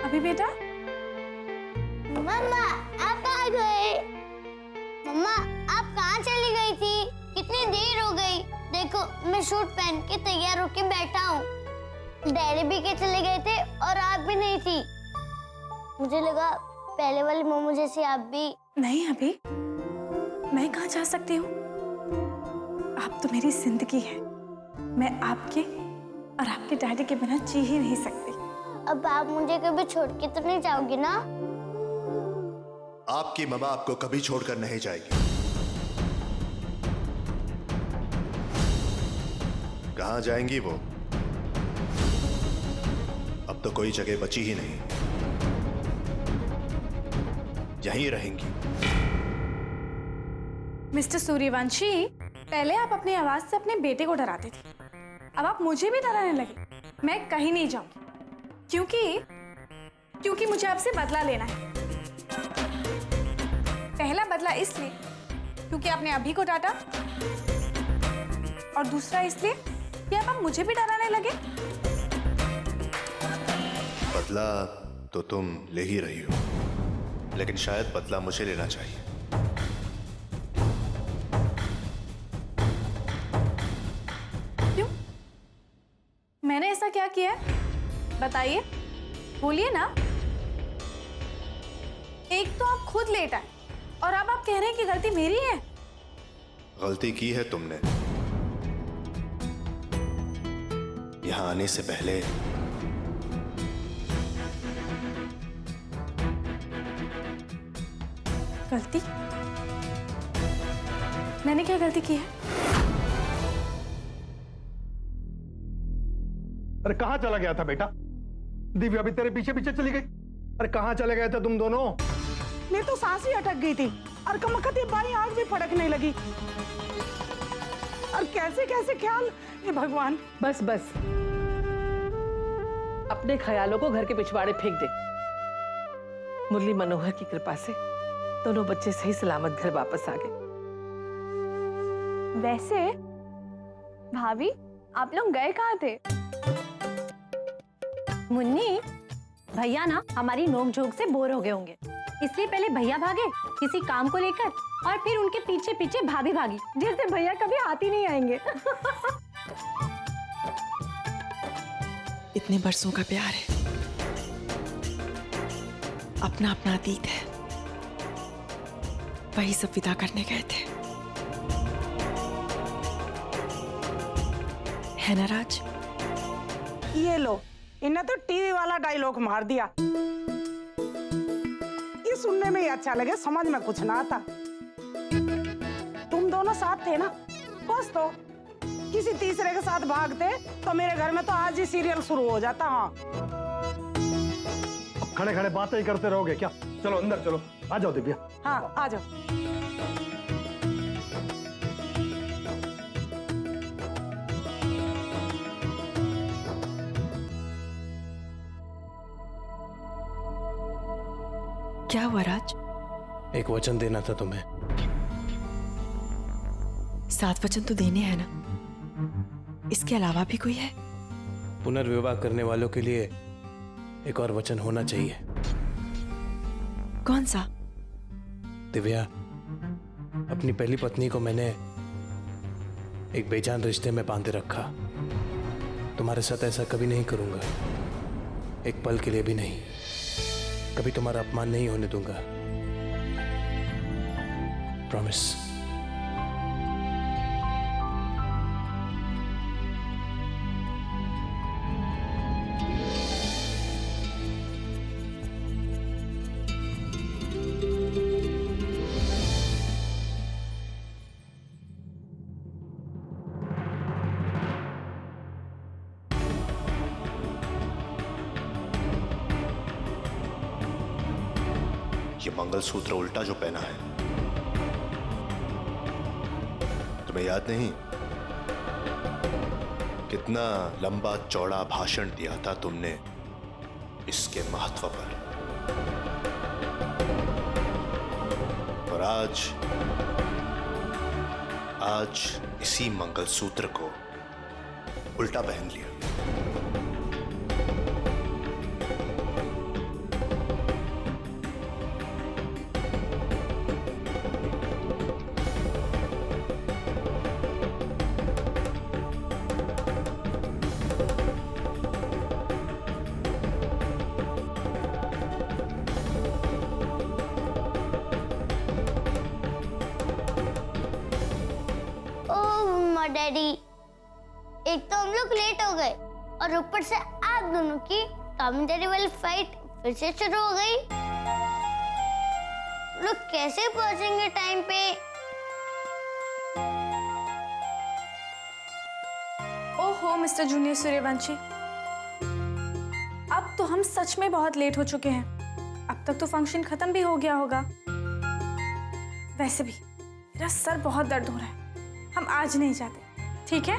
अभी बेटा? मम्मा आप आ गए। मम्मा आप कहाँ चली गई थी? कितनी देर हो गई। देखो मैं सूट पहन के तैयार होके बैठा हूँ। डैडी भी के चले गए थे और आप भी नहीं थी। मुझे लगा पहले वाली मोमो जैसी आप भी। नहीं अभी, मैं कहाँ जा सकती हूँ? आप तो मेरी जिंदगी है। मैं आपके और आपके डैडी के बिना जी ही नहीं सकती। अब आप मुझे कभी छोड़ के तो नहीं जाओगी ना? आपकी मम्मा आपको कभी छोड़कर नहीं जाएगी। कहाँ जाएंगी वो? अब तो कोई जगह बची ही नहीं, यहीं रहेंगी। मिस्टर सूर्यवंशी, पहले आप अपनी आवाज से अपने बेटे को डराते थे, अब आप मुझे भी डराने लगे। मैं कहीं नहीं जाऊंगी क्योंकि मुझे आपसे बदला लेना है। पहला बदला इसलिए क्योंकि आपने अभी को डांटा, और दूसरा इसलिए कि अब आप मुझे भी डराने लगे। बदला तो तुम ले ही रही हो, लेकिन शायद बदला मुझे लेना चाहिए। क्यों? मैंने ऐसा क्या किया है? बताइए, बोलिए ना। एक तो आप खुद लेट आए और अब आप कह रहे हैं कि गलती मेरी है। गलती की है तुमने। यहां आने से पहले गलती? मैंने क्या गलती की है? अरे कहाँ चला गया था बेटा? दिव्या भी तेरे पीछे पीछे चली गई। अरे कहाँ चले गए थे तुम दोनों? मैं तो सांस ही अटक गई थी और कमकती बाई आंख भी फड़कने लगी। और कैसे कैसे ख्याल, ये भगवान। बस बस, अपने ख्यालों को घर के पिछवाड़े फेंक दे। मुरली मनोहर की कृपा से दोनों बच्चे सही सलामत घर वापस आ गए। वैसे भाभी, आप लोग गए कहाँ थे? मुन्नी, भैया ना हमारी नोकझोंक से बोर हो गए होंगे, इसलिए पहले भैया भागे किसी काम को लेकर, और फिर उनके पीछे पीछे भाभी भागी, जैसे भैया कभी हाथ ही नहीं आएंगे। इतने बरसों का प्यार है, अपना अपना अतीत है, वही सब विदा करने गए थे, है ना राज? ये लो, इन्हें तो टीवी वाला डायलॉग मार दिया। ये सुनने में ही अच्छा लगे, समझ में कुछ ना आता। तुम दोनों साथ थे ना, बस तो किसी तीसरे के साथ भागते तो मेरे घर में तो आज ही सीरियल शुरू हो जाता। हाँ, अब खड़े खड़े बातें ही करते रहोगे क्या? चलो अंदर चलो, आ जाओ दिव्या। हाँ आ जाओ। क्या हुआ राज? एक वचन देना था तुम्हें। 7 वचन तो देने हैं ना, इसके अलावा भी कोई है? पुनर्विवाह करने वालों के लिए एक और वचन होना चाहिए। कौन सा? दिव्या, अपनी पहली पत्नी को मैंने एक बेजान रिश्ते में बांधे रखा। तुम्हारे साथ ऐसा कभी नहीं करूंगा, एक पल के लिए भी नहीं। कभी तुम्हारा अपमान नहीं होने दूंगा, प्रॉमिस। ये मंगलसूत्र उल्टा जो पहना है, तुम्हें याद नहीं कितना लंबा चौड़ा भाषण दिया था तुमने इसके महत्व पर? और आज इसी मंगलसूत्र को उल्टा पहन लिया। डैडी। एक तो हम लोग लेट हो गए और ऊपर से आप दोनों की टॉम एंड जेरी वाली फाइट फिर से शुरू हो गई। लोग कैसे पहुंचेंगे टाइम पे? ओहो मिस्टर जूनियर सूर्यवंशी, अब तो हम सच में बहुत लेट हो चुके हैं। अब तक तो फंक्शन खत्म भी हो गया होगा। वैसे भी मेरा सर बहुत दर्द हो रहा है, हम आज नहीं जाते। ठीक है?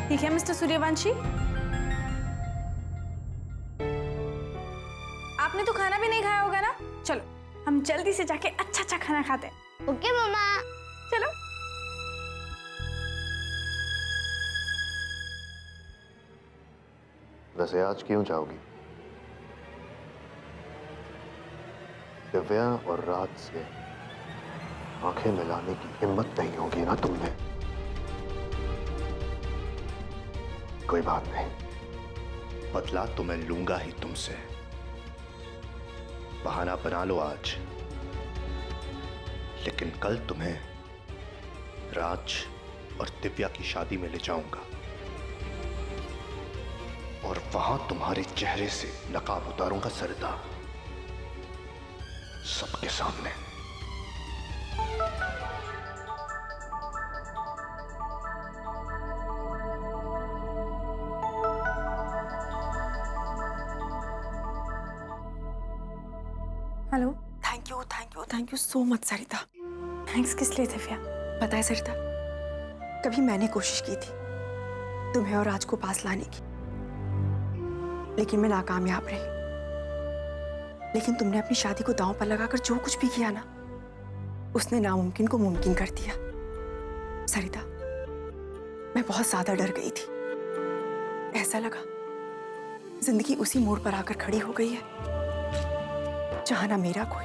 ठीक है मिस्टर सूर्यवंशी। आपने तो खाना भी नहीं खाया होगा ना? चलो हम जल्दी से जाके अच्छा अच्छा खाना खाते हैं। ओके मम्मा। चलो। वैसे आज क्यों जाओगी? दिव्या और राज से आंखें मिलाने की हिम्मत नहीं होगी ना तुमने? कोई बात नहीं, बदला तो मैं लूंगा ही तुमसे। बहाना बना लो आज, लेकिन कल तुम्हें राज और दिव्या की शादी में ले जाऊंगा और वहां तुम्हारे चेहरे से नकाब उतारूंगा सरिता, सबके सामने। Hello. Thank you so much Sarita. Thanks किस लिए दिव्या? पता है सरिता, कभी मैंने कोशिश की थी तुम्हें और राज को पास लाने की, लेकिन मैं नाकामयाब रही। लेकिन तुमने अपनी शादी को दांव पर लगाकर जो कुछ भी किया ना, उसने नामुमकिन को मुमकिन कर दिया। सरिता, मैं बहुत ज्यादा डर गई थी। ऐसा लगा जिंदगी उसी मोड़ पर आकर खड़ी हो गई है जहां ना मेरा कोई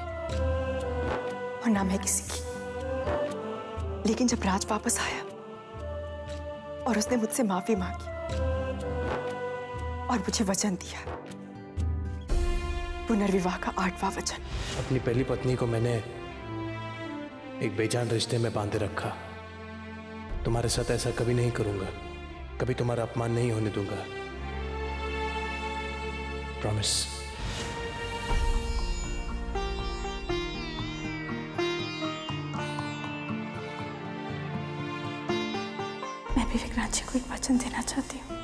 और ना मैं किसी की। लेकिन जब राज वापस आया और उसने मुझसे माफी मांगी और मुझे वचन दिया, पुनर्विवाह का 8वां वचन। अपनी पहली पत्नी को मैंने एक बेजान रिश्ते में बांधे रखा। तुम्हारे साथ ऐसा कभी नहीं करूंगा, कभी तुम्हारा अपमान नहीं होने दूंगा। प्रॉमिस। मैं भी विक्रांत जी को एक वचन देना चाहती हूँ।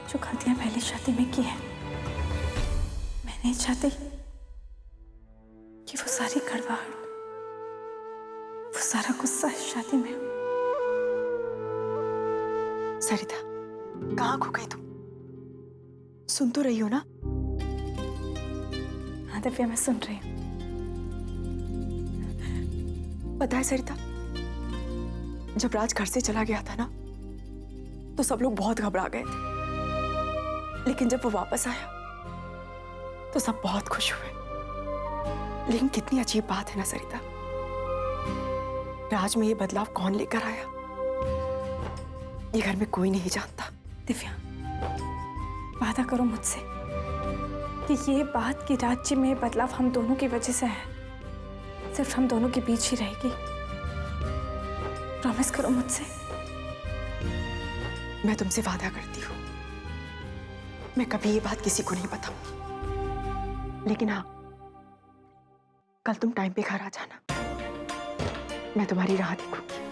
जो गलतियां पहली शादी में की है, मैं नहीं चाहती कि वो सारी कड़वाहट, वो सारा गुस्सा इस शादी में हो। सरिता, कहाँ खो गई तुम? सुन तो रही हो ना? हाँ दिव्या, मैं सुन रही हूँ। पता है सरिता, जब राज घर से चला गया था ना, तो सब लोग बहुत घबरा गए थे। लेकिन जब वो वापस आया तो सब बहुत खुश हुए। लेकिन कितनी अजीब बात है ना सरिता, राज में ये बदलाव कौन लेकर आया, ये घर में कोई नहीं जानता। दिव्या, वादा करो मुझसे कि ये बात कि राज्य में बदलाव हम दोनों की वजह से है, सिर्फ हम दोनों के बीच ही रहेगी। प्रॉमिस करो मुझसे। मैं तुमसे वादा करती हूँ, मैं कभी ये बात किसी को नहीं बताऊंगी। लेकिन हाँ, कल तुम टाइम पे घर आ जाना, मैं तुम्हारी राह देखूंगी।